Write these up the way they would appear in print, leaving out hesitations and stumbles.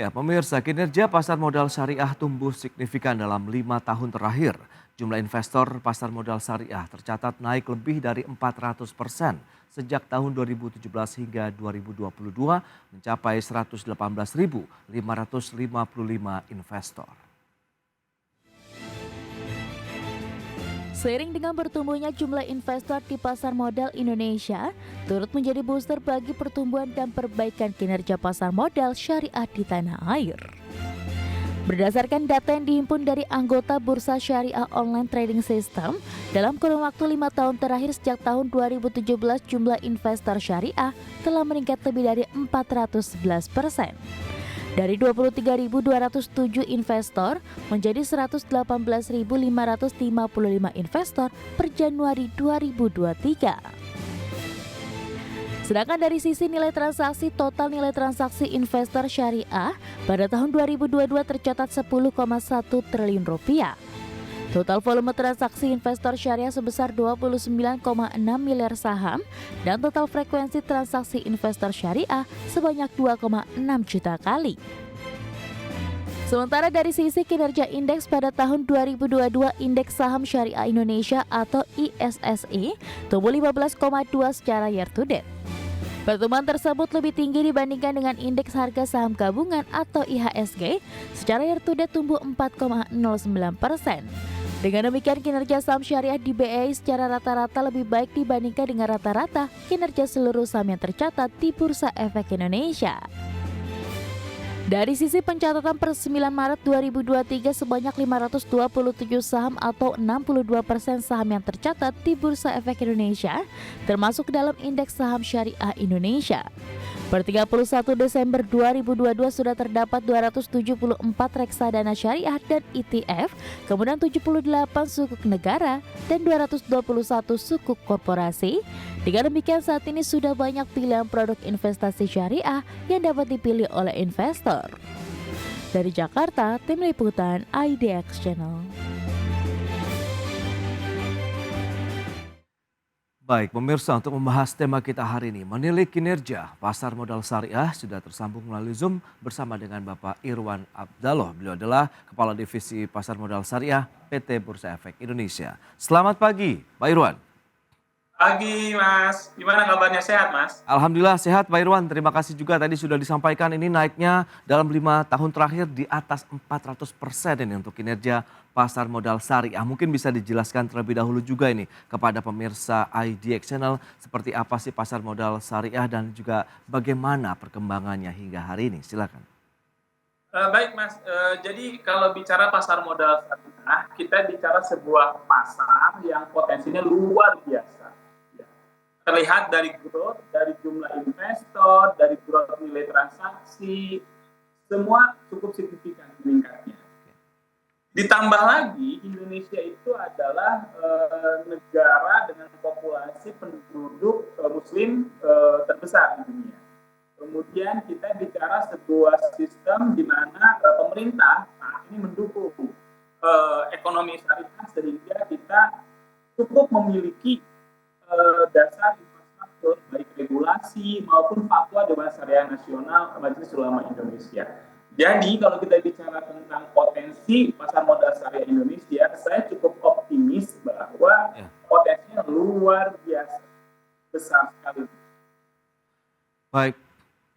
Ya, pemirsa, kinerja pasar modal syariah tumbuh signifikan dalam 5 tahun terakhir. Jumlah investor pasar modal syariah tercatat naik lebih dari 400% sejak tahun 2017 hingga 2022 mencapai 118.555 investor. Seiring dengan bertumbuhnya jumlah investor di pasar modal Indonesia, turut menjadi booster bagi pertumbuhan dan perbaikan kinerja pasar modal syariah di tanah air. Berdasarkan data yang dihimpun dari anggota Bursa Syariah Online Trading System, dalam kurun waktu 5 tahun terakhir sejak tahun 2017 jumlah investor syariah telah meningkat lebih dari 411%. Dari 23.207 investor menjadi 118.555 investor per Januari 2023. Sedangkan dari sisi nilai transaksi, total nilai transaksi investor syariah pada tahun 2022 tercatat 10,1 triliun rupiah. Total volume transaksi investor syariah sebesar 29,6 miliar saham dan total frekuensi transaksi investor syariah sebanyak 2,6 juta kali. Sementara dari sisi kinerja indeks pada tahun 2022, indeks saham syariah Indonesia atau ISSI tumbuh 15,2 secara year to date. Pertumbuhan tersebut lebih tinggi dibandingkan dengan indeks harga saham gabungan atau IHSG, secara year to date tumbuh 4,09%. Dengan demikian kinerja saham syariah di BEI secara rata-rata lebih baik dibandingkan dengan rata-rata kinerja seluruh saham yang tercatat di Bursa Efek Indonesia. Dari sisi pencatatan per 9 Maret 2023 sebanyak 527 saham atau 62% saham yang tercatat di Bursa Efek Indonesia termasuk dalam indeks saham syariah Indonesia. Per 31 Desember 2022 sudah terdapat 274 reksadana syariah dan ETF, kemudian 78 sukuk negara dan 221 sukuk korporasi. Dengan demikian saat ini sudah banyak pilihan produk investasi syariah yang dapat dipilih oleh investor. Dari Jakarta, Tim Liputan IDX Channel. Baik, pemirsa, untuk membahas tema kita hari ini, menilik kinerja pasar modal syariah, sudah tersambung melalui Zoom bersama dengan Bapak Irwan Abdallah. Beliau adalah Kepala Divisi Pasar Modal Syariah PT Bursa Efek Indonesia. Selamat pagi, Pak Irwan. Pagi Mas, gimana kabarnya, sehat Mas? Alhamdulillah sehat Pak Irwan, terima kasih juga tadi sudah disampaikan ini naiknya dalam 5 tahun terakhir di atas 400% ini untuk kinerja pasar modal syariah. Mungkin bisa dijelaskan terlebih dahulu juga ini kepada pemirsa IDX Channel seperti apa sih pasar modal syariah dan juga bagaimana perkembangannya hingga hari ini. Silakan. Baik Mas, jadi kalau bicara pasar modal syariah, kita bicara sebuah pasar yang potensinya luar biasa. Terlihat dari growth, dari jumlah investor, dari growth nilai transaksi, semua cukup signifikan meningkatnya. Ditambah lagi, Indonesia itu adalah negara dengan populasi penduduk muslim terbesar di dunia. Kemudian kita bicara sebuah sistem di mana pemerintah ini mendukung ekonomi syariah sehingga kita cukup memiliki dasar infrastruktur baik regulasi maupun fatwa Dewan Syariah Nasional Majelis Ulama Indonesia. Jadi kalau kita bicara tentang potensi pasar modal syariah Indonesia, saya cukup optimis bahwa potensinya luar biasa besar sekali. Baik.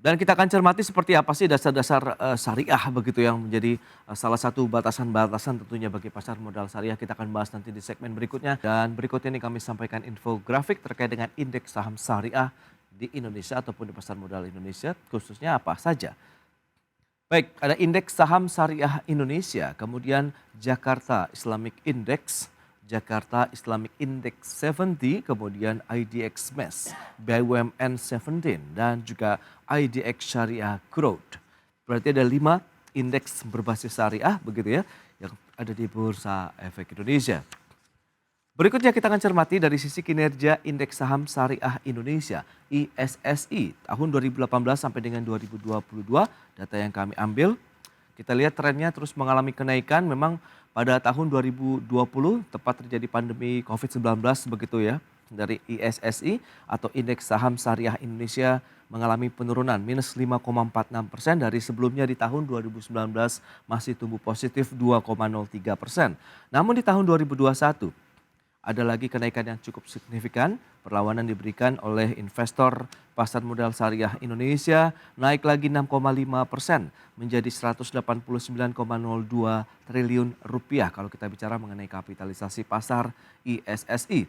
Dan kita akan cermati seperti apa sih dasar-dasar syariah begitu yang menjadi salah satu batasan-batasan tentunya bagi pasar modal syariah. Kita akan bahas nanti di segmen berikutnya. Dan berikutnya ini kami sampaikan infografik terkait dengan indeks saham syariah di Indonesia ataupun di pasar modal Indonesia, khususnya apa saja. Baik, ada indeks saham syariah Indonesia, kemudian Jakarta Islamic Index, Jakarta Islamic Index 70, kemudian IDX MES, BUMN 17, dan juga IDX Syariah Growth. Berarti ada 5 indeks berbasis syariah begitu ya, yang ada di Bursa Efek Indonesia. Berikutnya kita akan cermati dari sisi kinerja Indeks Saham Syariah Indonesia, ISSI, tahun 2018 sampai dengan 2022, data yang kami ambil. Kita lihat trennya terus mengalami kenaikan, memang pada tahun 2020 tepat terjadi pandemi COVID-19 begitu ya. dari ISSI atau Indeks Saham Syariah Indonesia mengalami penurunan minus 5,46% dari sebelumnya di tahun 2019 masih tumbuh positif 2,03%. Namun di tahun 2021 ada lagi kenaikan yang cukup signifikan. Perlawanan diberikan oleh investor pasar modal syariah Indonesia naik lagi 6,5% menjadi 189,02 triliun rupiah kalau kita bicara mengenai kapitalisasi pasar ISSI.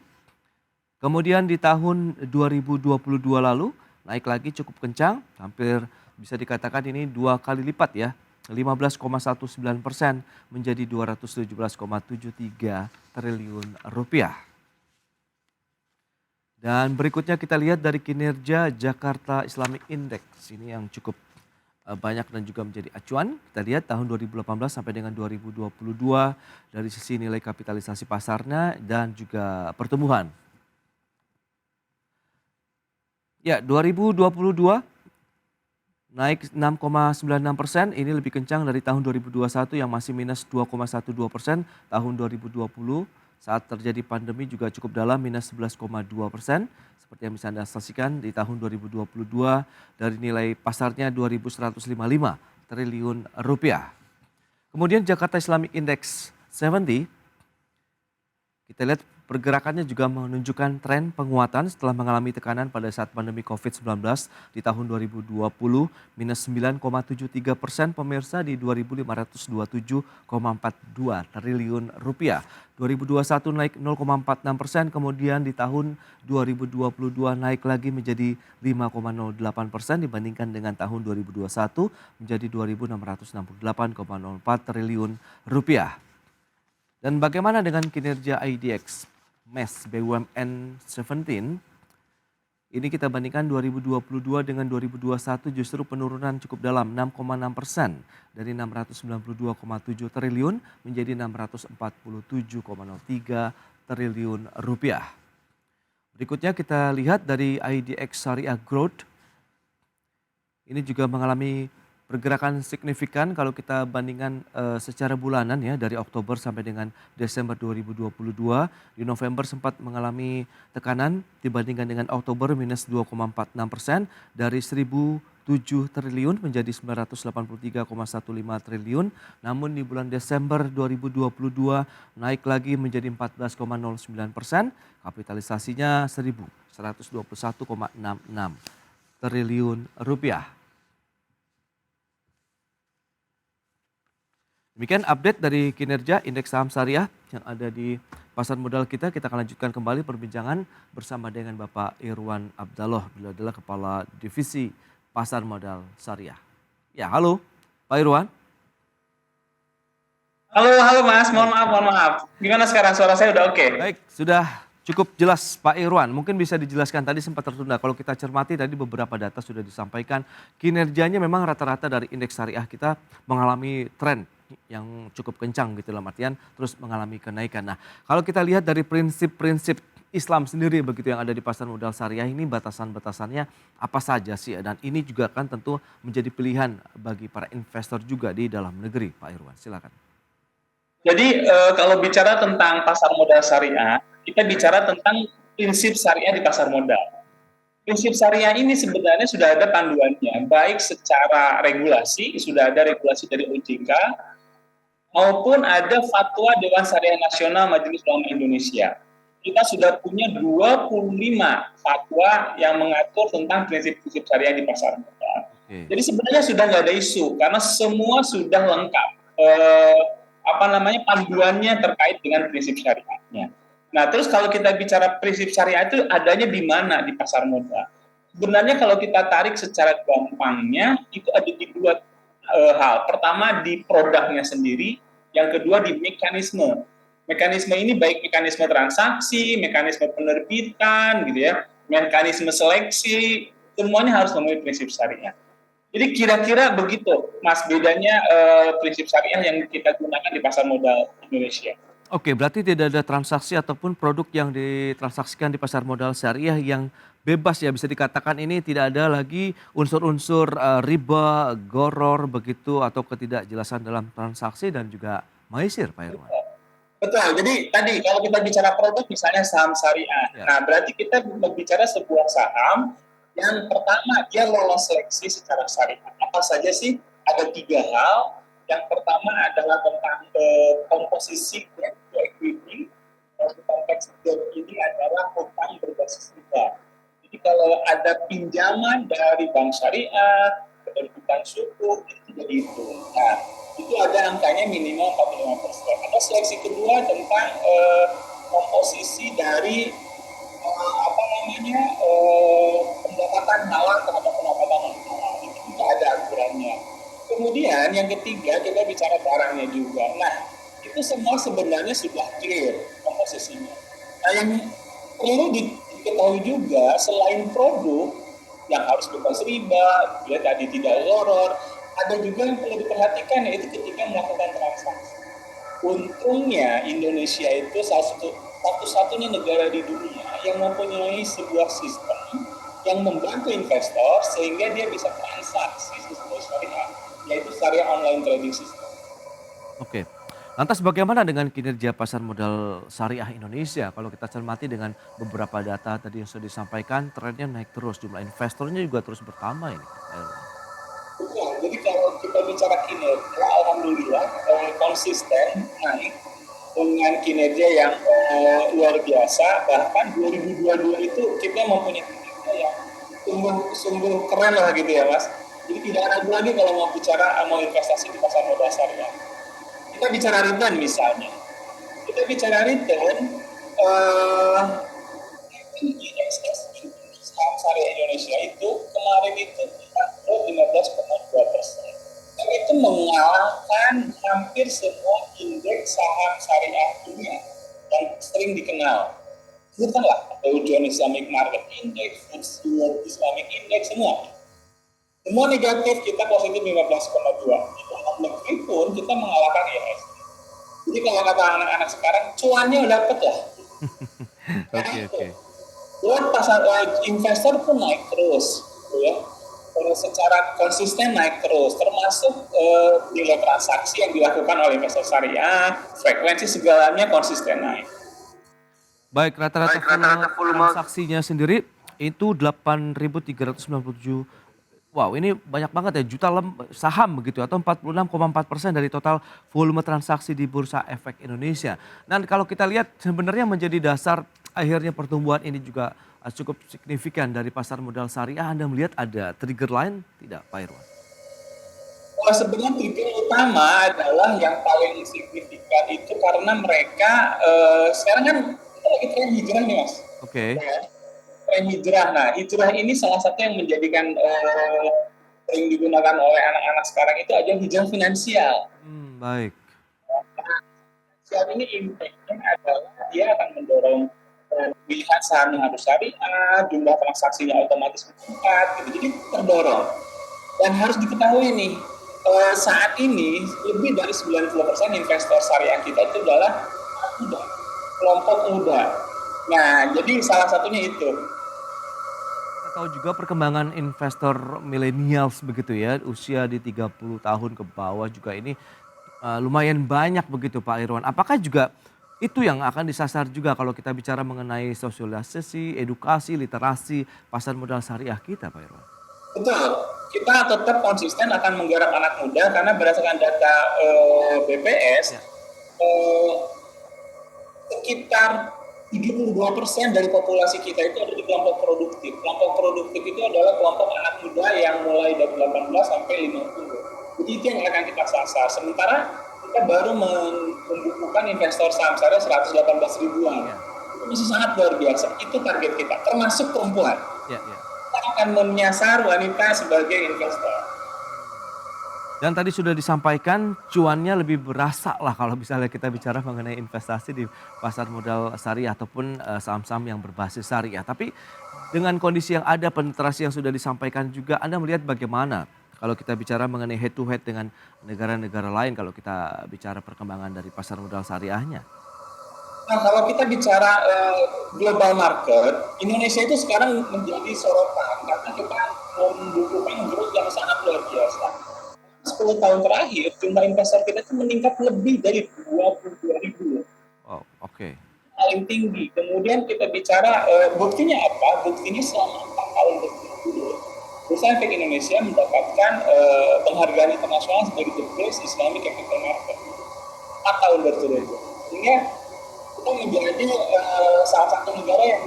Kemudian di tahun 2022 lalu naik lagi cukup kencang, hampir bisa dikatakan ini 2 kali lipat ya, 15,19% menjadi 217,73 triliun rupiah. Dan berikutnya kita lihat dari kinerja Jakarta Islamic Index. Ini yang cukup banyak dan juga menjadi acuan. Kita lihat tahun 2018 sampai dengan 2022 dari sisi nilai kapitalisasi pasarnya dan juga pertumbuhan. Ya, 2022 naik 6,96%, ini lebih kencang dari tahun 2021 yang masih minus 2,12%. Tahun 2020 saat terjadi pandemi juga cukup dalam minus 11,2%. Seperti yang bisa Anda saksikan di tahun 2022 dari nilai pasarnya 2.155 triliun rupiah. Kemudian Jakarta Islamic Index 70, kita lihat pergerakannya juga menunjukkan tren penguatan setelah mengalami tekanan pada saat pandemi COVID-19 di tahun 2020 minus 9,73% pemirsa di 2.527,42 triliun rupiah. 2021 naik 0,46%, kemudian di tahun 2022 naik lagi menjadi 5,08% dibandingkan dengan tahun 2021 menjadi 2.668,04 triliun rupiah. Dan bagaimana dengan kinerja IDX MES BUMN 17? Ini kita bandingkan 2022 dengan 2021 justru penurunan cukup dalam 6,6% dari 692,7 triliun menjadi 647,03 triliun rupiah. Berikutnya kita lihat dari IDX Syariah Growth. Ini juga mengalami pergerakan signifikan kalau kita bandingkan secara bulanan ya dari Oktober sampai dengan Desember 2022. Di November sempat mengalami tekanan dibandingkan dengan Oktober minus 2,46% dari 1.007 triliun menjadi 983,15 triliun. Namun di bulan Desember 2022 naik lagi menjadi 14,09%, kapitalisasinya 1.121,66 triliun rupiah. Demikian update dari kinerja indeks saham syariah yang ada di pasar modal kita. Kita akan lanjutkan kembali perbincangan bersama dengan Bapak Irwan Abdallah. Beliau adalah Kepala Divisi Pasar Modal Syariah. Ya, halo Pak Irwan. Halo Mas, mohon maaf. Gimana sekarang, suara saya udah oke? Baik, sudah cukup jelas Pak Irwan. Mungkin bisa dijelaskan, tadi sempat tertunda. Kalau kita cermati tadi beberapa data sudah disampaikan. Kinerjanya memang rata-rata dari indeks syariah kita mengalami tren yang cukup kencang gitu dalam artian terus mengalami kenaikan. Nah, kalau kita lihat dari prinsip-prinsip Islam sendiri begitu yang ada di pasar modal syariah ini, batasan-batasannya apa saja sih? Dan ini juga kan tentu menjadi pilihan bagi para investor juga di dalam negeri. Pak Irwan, silakan. Jadi kalau bicara tentang pasar modal syariah, kita bicara tentang prinsip syariah di pasar modal. Prinsip syariah ini sebenarnya sudah ada panduannya, baik secara regulasi, sudah ada regulasi dari OJK, maupun ada fatwa Dewan Syariah Nasional Majelis Ulama Indonesia. Kita sudah punya 25 fatwa yang mengatur tentang prinsip-prinsip syariah di pasar modal. Jadi sebenarnya sudah nggak ada isu, karena semua sudah lengkap. Panduannya terkait dengan prinsip syariahnya. Nah, terus kalau kita bicara prinsip syariah itu adanya di mana di pasar modal? Sebenarnya kalau kita tarik secara gampangnya itu ada di dua hal. Pertama di produknya sendiri, yang kedua di mekanisme. Mekanisme ini baik mekanisme transaksi, mekanisme penerbitan, gitu ya, mekanisme seleksi, semuanya harus memenuhi prinsip syariah. Jadi kira-kira begitu, Mas, bedanya prinsip syariah yang kita gunakan di pasar modal Indonesia. Oke, berarti tidak ada transaksi ataupun produk yang ditransaksikan di pasar modal syariah yang bebas ya, bisa dikatakan ini tidak ada lagi unsur-unsur riba, goror begitu atau ketidakjelasan dalam transaksi dan juga maisir, Pak Irwan. Betul. Jadi tadi kalau kita bicara produk misalnya saham syariah. Ya. Nah, berarti kita berbicara sebuah saham yang pertama dia lolos seleksi secara syariah. Apa saja sih? Ada 3 hal. Yang pertama adalah tentang komposisi debt to equity. Di konteks debt ini adalah hutang berbasis riba. Jadi kalau ada pinjaman dari bank syariah, penerbitan suku, itu tidak dihitung. Nah, itu ada angkanya minimal 45%. Ada seleksi kedua tentang komposisi dari pendapatan halal terhadap pendapatan non-halal. Itu juga ada aturannya. Kemudian yang ketiga kita bicara barangnya juga. Nah, itu semua sebenarnya sudah clear komposisinya. Nah, yang perlu diketahui juga selain produk yang harus bebas riba, ya tadi tidak loror, ada juga yang perlu diperhatikan yaitu ketika melakukan transaksi. Untungnya Indonesia itu satu-satunya negara di dunia yang mempunyai sebuah sistem yang membantu investor sehingga dia bisa transaksi sesuai syariah, yaitu syariah online trading system. Oke. Lantas bagaimana dengan kinerja pasar modal syariah Indonesia? Kalau kita cermati dengan beberapa data tadi yang sudah disampaikan, trennya naik terus, jumlah investornya juga terus bertambah ini, Pak Irwan. Ya, jadi kalau kita bicara kinerja, alhamdulillah konsisten naik dengan kinerja yang luar biasa. Bahkan 2022 itu kita mempunyai kinerja yang sungguh keren lah gitu ya Mas. Jadi tidak ragu lagi kalau mau investasi di pasar modal syariah. Kita bicara return misalnya. Kita bicara return, saham syariah Indonesia itu kemarin itu 15,2%. Dan itu mengalahkan hampir semua indeks saham syariah dunia yang sering dikenal. Sebutkanlah Dow Jones Islamic Market Index, FTSE World Islamic Index, semua. Semua negatif, kita positif 15,2. Di dalam negeri pun kita mengalahkan IHSG. Jadi kalau kata anak-anak sekarang, cuannya udah dapat ya. Oke. Buat pasar investor pun naik terus, gitu ya. Terus secara konsisten naik terus, termasuk nilai transaksi yang dilakukan oleh investor syariah, frekuensi segalanya konsisten naik. Baik, rata-rata volume transaksinya sendiri itu 8.397. Wow, ini banyak banget ya, juta saham begitu atau 46,4% dari total volume transaksi di Bursa Efek Indonesia. Dan kalau kita lihat sebenarnya menjadi dasar akhirnya pertumbuhan ini juga cukup signifikan dari pasar modal syariah. Anda melihat ada trigger lain tidak, Pak Irwan? Sebenarnya trigger utama adalah yang paling signifikan itu karena mereka sekarang kan kita lagi tren hijrah nih Mas. Oke. Tren hijrah. Nah, hijrah ini salah satu yang menjadikan sering digunakan oleh anak-anak sekarang itu adalah hijrah finansial. Baik. Saat ini impact-nya adalah dia akan mendorong pilihan saham yang harus syariah, jumlah transaksinya otomatis meningkat, gitu. Jadi terdorong. Dan harus diketahui nih, saat ini lebih dari 90% investor syariah kita itu adalah muda, kelompok muda. Nah, jadi salah satunya itu. Kita tahu juga perkembangan investor millennials begitu ya, usia di 30 tahun ke bawah juga ini lumayan banyak begitu Pak Irwan. Apakah juga itu yang akan disasar juga kalau kita bicara mengenai sosialisasi, edukasi, literasi pasar modal syariah kita Pak Irwan? Betul, kita tetap konsisten akan menggarap anak muda karena berdasarkan data BPS, sekitar 72% dari populasi kita itu ada di kelompok produktif. Kelompok produktif itu adalah kelompok anak muda yang mulai dari 18 sampai 50. Jadi itu yang akan kita sasar. Sementara kita baru membukukan investor saham syariah 118 ribuan. Itu masih sangat luar biasa. Itu target kita, termasuk perempuan. Kita akan menyasar wanita sebagai investor. Dan tadi sudah disampaikan cuannya lebih berasa lah kalau misalnya kita bicara mengenai investasi di pasar modal syariah ataupun saham-saham yang berbasis syariah. Tapi dengan kondisi yang ada, penetrasi yang sudah disampaikan juga, Anda melihat bagaimana kalau kita bicara mengenai head to head dengan negara-negara lain kalau kita bicara perkembangan dari pasar modal syariahnya? Nah, kalau kita bicara global market, Indonesia itu sekarang menjadi sorotan karena kita membukukan growth yang sangat luar biasa. 10 tahun terakhir, jumlah investor kita itu meningkat lebih dari 22 ribu. Oke. paling tinggi. Kemudian kita bicara buktinya apa? Buktinya selama 4 tahun berturut-turut, Bursa Efek Indonesia mendapatkan penghargaan internasional sebagai the best Islamic capital market 4 tahun berturut-turut. Sehingga kita menjadi salah satu negara yang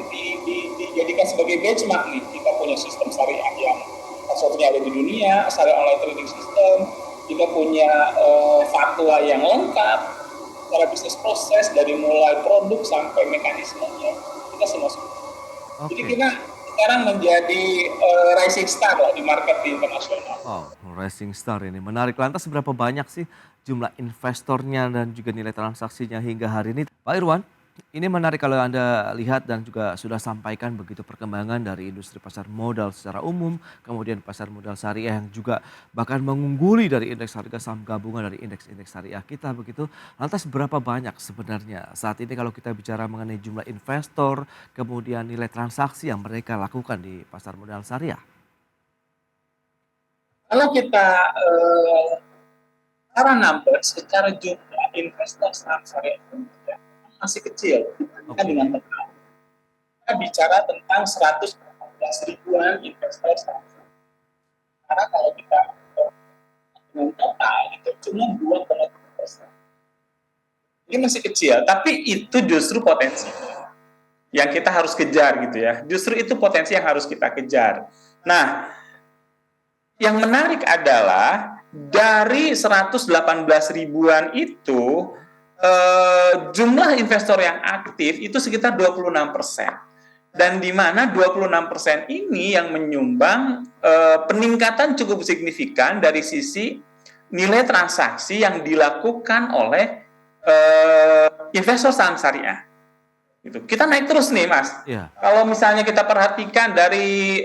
dijadikan sebagai benchmark nih. Kita punya sistem syariah yang satu-satunya ada di dunia, syariah online trading system. Kita punya fatwa yang lengkap, secara bisnis proses dari mulai produk sampai mekanismenya kita semua. Jadi Oke. kita sekarang menjadi rising star lah di market di internasional. Wow, Rising Star ini menarik. Lantas seberapa banyak sih jumlah investornya dan juga nilai transaksinya hingga hari ini? Pak Irwan, ini menarik kalau Anda lihat dan juga sudah sampaikan begitu perkembangan dari industri pasar modal secara umum, kemudian pasar modal syariah yang juga bahkan mengungguli dari indeks harga saham gabungan dari indeks-indeks syariah kita begitu. Lantas berapa banyak sebenarnya saat ini kalau kita bicara mengenai jumlah investor, kemudian nilai transaksi yang mereka lakukan di pasar modal syariah? Kalau kita secara number, secara jumlah investor saham syariah Indonesia masih kecil dibandingkan Oke. dengan teman. Kita bicara tentang 114 ribuan investor saham syariah. Karena kalau kita dengan total itu cuma 2,3%. Ini masih kecil, tapi itu justru potensi yang kita harus kejar gitu ya. Justru itu potensi yang harus kita kejar. Nah, yang menarik adalah dari 118 ribuan itu jumlah investor yang aktif itu sekitar 26%. Dan di mana 26% ini yang menyumbang peningkatan cukup signifikan dari sisi nilai transaksi yang dilakukan oleh investor saham syariah. Gitu. Kita naik terus nih, Mas. Iya. Kalau misalnya kita perhatikan dari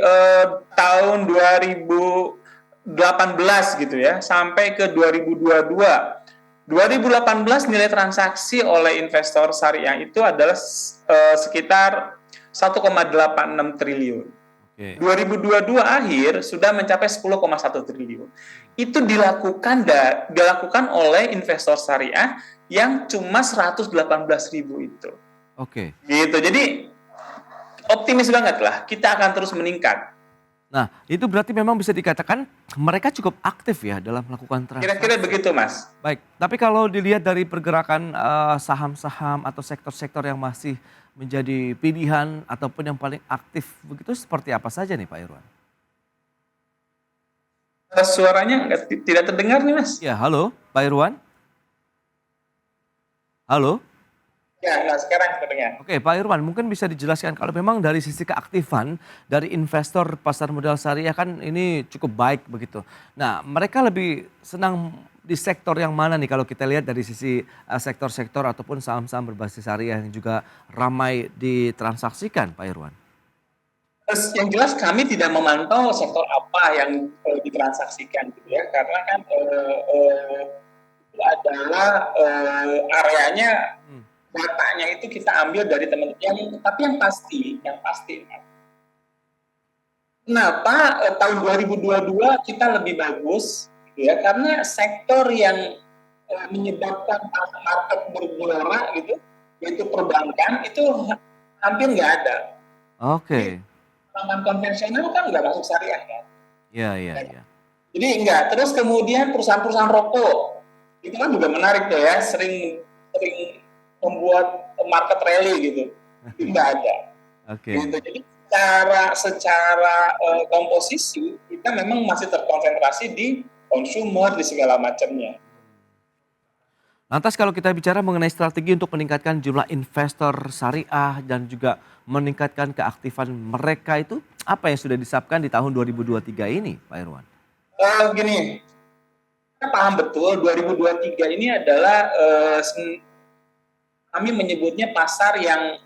tahun 2018 gitu ya, sampai ke 2022. 2018 nilai transaksi oleh investor syariah itu adalah sekitar 1,86 triliun. Oke. 2022 akhir sudah mencapai 10,1 triliun. Itu dilakukan oleh investor syariah yang cuma 118 ribu itu. Oke. Gitu. Jadi optimis banget lah, kita akan terus meningkat. Nah, itu berarti memang bisa dikatakan mereka cukup aktif ya dalam melakukan Kira-kira transaksi. begitu, Mas. Baik, tapi kalau dilihat dari pergerakan saham-saham atau sektor-sektor yang masih menjadi pilihan ataupun yang paling aktif begitu seperti apa saja nih Pak Irwan? Suaranya tidak terdengar nih, Mas. Ya, halo Pak Irwan? Halo? Ya, nah sekarang terdengar. Oke, Pak Irwan, mungkin bisa dijelaskan kalau memang dari sisi keaktifan dari investor pasar modal syariah kan ini cukup baik begitu. Nah, mereka lebih senang di sektor yang mana nih kalau kita lihat dari sisi sektor-sektor ataupun saham-saham berbasis syariah yang juga ramai ditransaksikan, Pak Irwan? Terus yang jelas kami tidak memantau sektor apa yang ditransaksikan gitu ya, karena kan itu adalah areanya datanya itu kita ambil dari teman-teman tapi yang pasti kenapa tahun 2022 kita lebih bagus gitu ya, karena sektor yang menyebabkan market bergelora gitu yaitu perbankan itu hampir nggak ada. Oke. Perbankan konvensional kan nggak masuk syariah kan. Iya, iya, iya. Jadi enggak. Terus kemudian perusahaan-perusahaan rokok itu kan juga menarik tuh ya, sering membuat market rally gitu. Itu enggak ada. Oke. Gitu. Jadi secara komposisi kita memang masih terkonsentrasi di consumer di segala macamnya. Lantas kalau kita bicara mengenai strategi untuk meningkatkan jumlah investor syariah dan juga meningkatkan keaktifan mereka itu apa yang sudah disiapkan di tahun 2023 ini, Pak Irwan? Gini, kita paham betul 2023 ini adalah kami menyebutnya pasar yang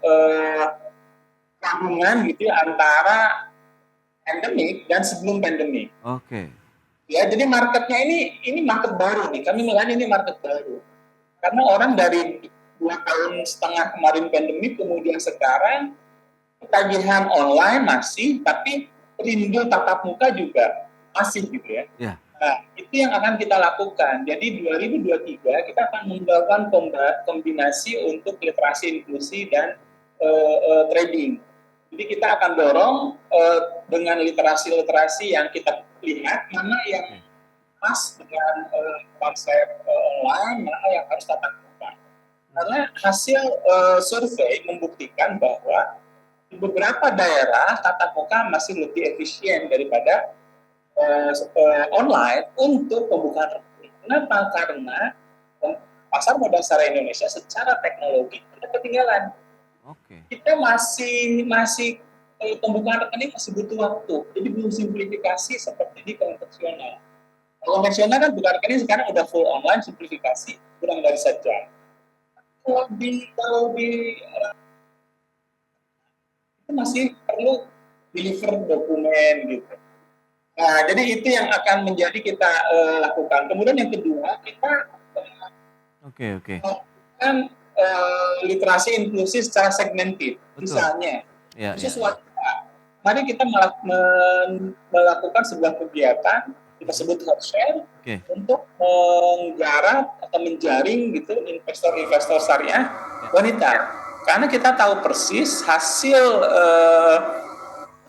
gabungan gitu ya, antara pandemik dan sebelum pandemik. Oke. Ya, jadi marketnya ini market baru nih. Kami melihat ini market baru. Karena orang dari 2,5 tahun kemarin pandemik, kemudian sekarang tagihan online masih, tapi rindu tatap muka juga masih gitu ya. Ya. Nah, itu yang akan kita lakukan. Jadi 2023 kita akan melakukan kombinasi untuk literasi inklusi dan trading. Jadi kita akan dorong dengan literasi-literasi yang kita lihat mana yang pas dengan konsep online, mana yang harus tatap muka. Karena hasil survei membuktikan bahwa di beberapa daerah tatap muka masih lebih efisien daripada online untuk pembukaan rekening. Kenapa? Karena pasar modal syariah Indonesia secara teknologi kita ketinggalan. Kita masih pembukaan rekening masih butuh waktu. Jadi belum simplifikasi seperti di konvensional. Konvensional kan buka rekening sekarang udah full online, simplifikasi kurang dari sejam. Kalau di itu masih perlu deliver dokumen gitu. Nah, jadi itu yang akan menjadi kita lakukan. Kemudian yang kedua, kita melakukan literasi inklusi secara segmented. Misalnya, khusus wanita. Mari kita melakukan sebuah kegiatan, kita sebut hot share, untuk menggarap atau menjaring gitu investor-investor syariah wanita. Karena kita tahu persis hasil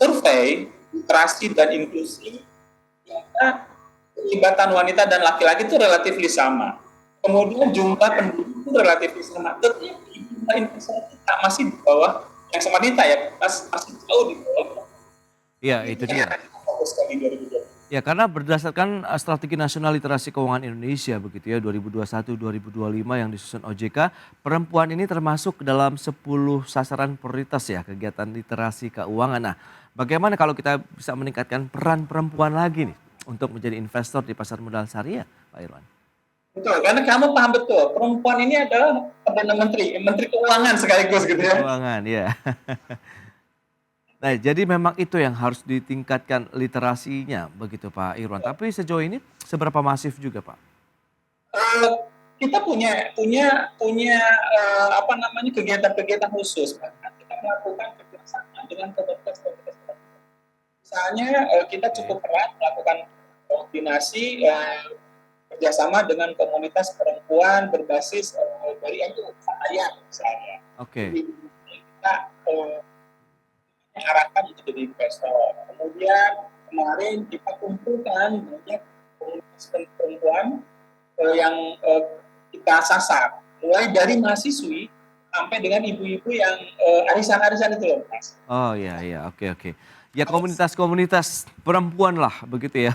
survei literasi dan inklusi, keterlibatan wanita dan laki-laki itu relatif sama. Kemudian jumlah penduduk itu relatif sama. Tetapi jumlah investor kita masih di bawah yang sama wanita ya, masih jauh di bawah. Iya, itu dia. Ya, karena berdasarkan strategi nasional literasi keuangan Indonesia begitu ya 2021-2025 yang disusun OJK, perempuan ini termasuk dalam 10 sasaran prioritas ya kegiatan literasi keuangan. Nah, bagaimana kalau kita bisa meningkatkan peran perempuan lagi nih untuk menjadi investor di pasar modal syariah, Pak Irwan? Betul, karena kamu paham betul, perempuan ini adalah Perdana Menteri Keuangan sekaligus gitu ya. Keuangan, ya. Nah, jadi memang itu yang harus ditingkatkan literasinya begitu Pak Irwan. Tapi sejauh ini seberapa masif juga Pak? Kita punya kegiatan-kegiatan khusus. Kita melakukan kerjasama dengan komunitas-komunitas. Misalnya kita cukup erat melakukan koordinasi kerjasama dengan komunitas perempuan berbasis dari NU Fatayat misalnya. Kita arahkan untuk jadi investor. Kemudian kemarin kita kumpulkan banyak komunitas perempuan yang kita sasar, mulai dari mahasiswi sampai dengan ibu-ibu yang arisan-arisan itu loh, Mas. Oh iya, oke. Ya komunitas-komunitas perempuan lah begitu ya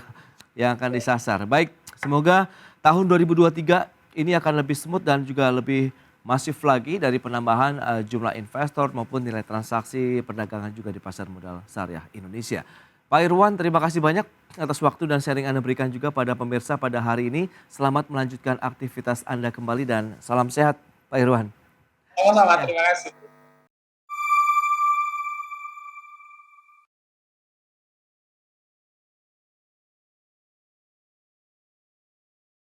yang akan disasar. Baik, semoga tahun 2023 ini akan lebih smooth dan juga lebih masif lagi dari penambahan jumlah investor maupun nilai transaksi perdagangan juga di pasar modal syariah Indonesia. Pak Irwan, terima kasih banyak atas waktu dan sharing Anda berikan juga pada pemirsa pada hari ini. Selamat melanjutkan aktivitas Anda kembali dan salam sehat Pak Irwan. Sama-sama, terima kasih.